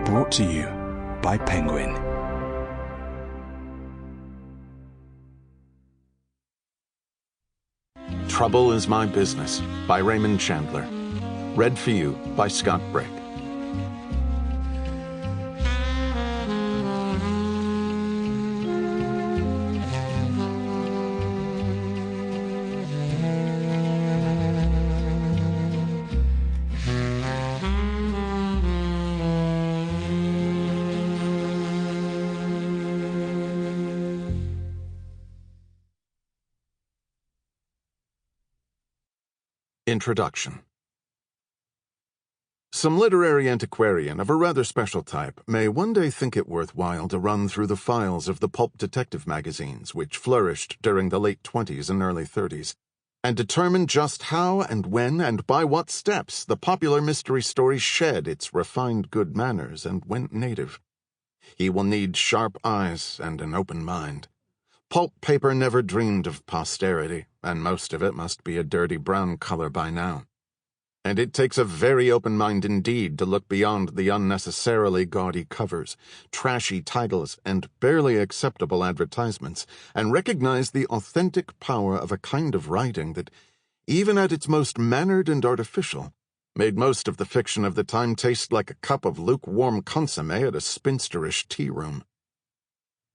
Brought to you by Penguin. Trouble is My Business by Raymond Chandler. Read for you by Scott Brake. Introduction. Some literary antiquarian of a rather special type may one day think it worthwhile to run through the files of the pulp detective magazines which flourished during the late 20s and early 30s, and determine just how and when and by what steps the popular mystery story shed its refined good manners and went native. He will need sharp eyes and an open mind. Pulp paper never dreamed of posterity, and most of it must be a dirty brown color by now. And it takes a very open mind indeed to look beyond the unnecessarily gaudy covers, trashy titles, and barely acceptable advertisements, and recognize the authentic power of a kind of writing that, even at its most mannered and artificial, made most of the fiction of the time taste like a cup of lukewarm consomme at a spinsterish tea room.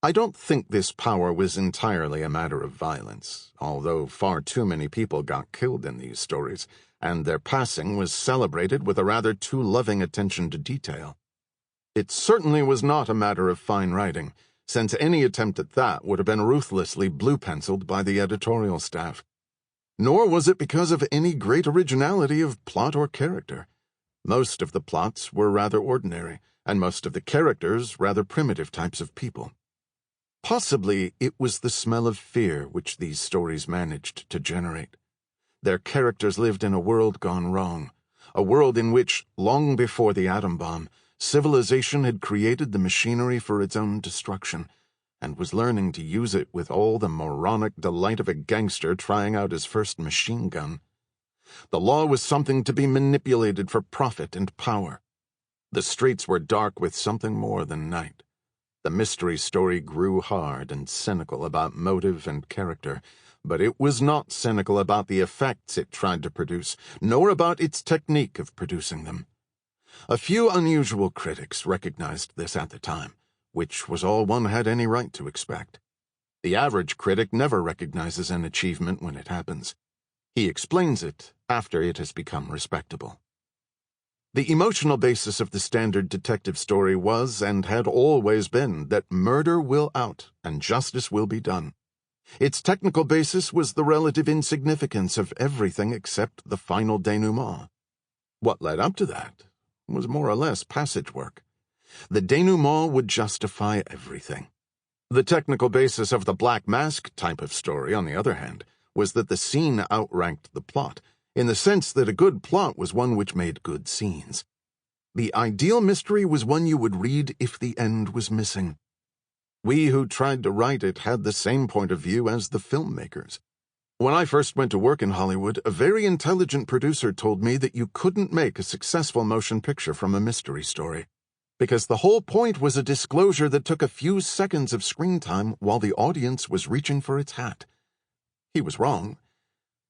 I don't think this power was entirely a matter of violence, although far too many people got killed in these stories, and their passing was celebrated with a rather too loving attention to detail. It certainly was not a matter of fine writing, since any attempt at that would have been ruthlessly blue-penciled by the editorial staff. Nor was it because of any great originality of plot or character. Most of the plots were rather ordinary, and most of the characters rather primitive types of people. Possibly it was the smell of fear which these stories managed to generate. Their characters lived in a world gone wrong, a world in which, long before the atom bomb, civilization had created the machinery for its own destruction, and was learning to use it with all the moronic delight of a gangster trying out his first machine gun. The law was something to be manipulated for profit and power. The streets were dark with something more than night. The mystery story grew hard and cynical about motive and character, but it was not cynical about the effects it tried to produce, nor about its technique of producing them. A few unusual critics recognized this at the time, which was all one had any right to expect. The average critic never recognizes an achievement when it happens. He explains it after it has become respectable. The emotional basis of the standard detective story was and had always been that murder will out and justice will be done. Its technical basis was the relative insignificance of everything except the final denouement. What led up to that was more or less passage work. The denouement would justify everything. The technical basis of the Black Mask type of story, on the other hand, was that the scene outranked the plot, in the sense that a good plot was one which made good scenes. The ideal mystery was one you would read if the end was missing. We who tried to write it had the same point of view as the filmmakers. When I first went to work in Hollywood, a very intelligent producer told me that you couldn't make a successful motion picture from a mystery story, because the whole point was a disclosure that took a few seconds of screen time while the audience was reaching for its hat. He was wrong,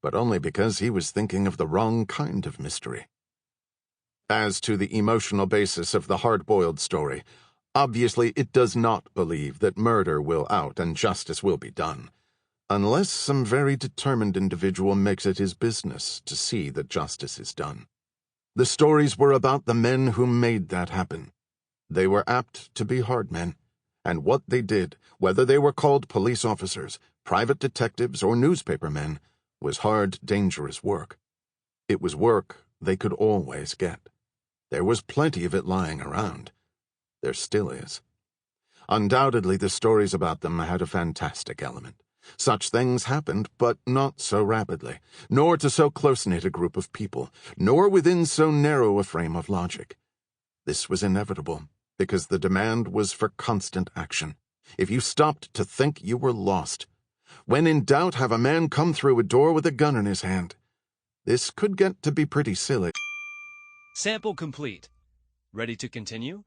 but only because he was thinking of the wrong kind of mystery. As to the emotional basis of the hard-boiled story, obviously it does not believe that murder will out and justice will be done, unless some very determined individual makes it his business to see that justice is done. The stories were about the men who made that happen. They were apt to be hard men, and what they did, whether they were called police officers, private detectives, or newspaper men, was hard, dangerous work. It was work they could always get. There was plenty of it lying around. There still is. Undoubtedly, the stories about them had a fantastic element. Such things happened, but not so rapidly, nor to so close-knit a group of people, nor within so narrow a frame of logic. This was inevitable, because the demand was for constant action. If you stopped to think, you were lost. When in doubt, have a man come through a door with a gun in his hand. This could get to be pretty silly. Sample complete. Ready to continue?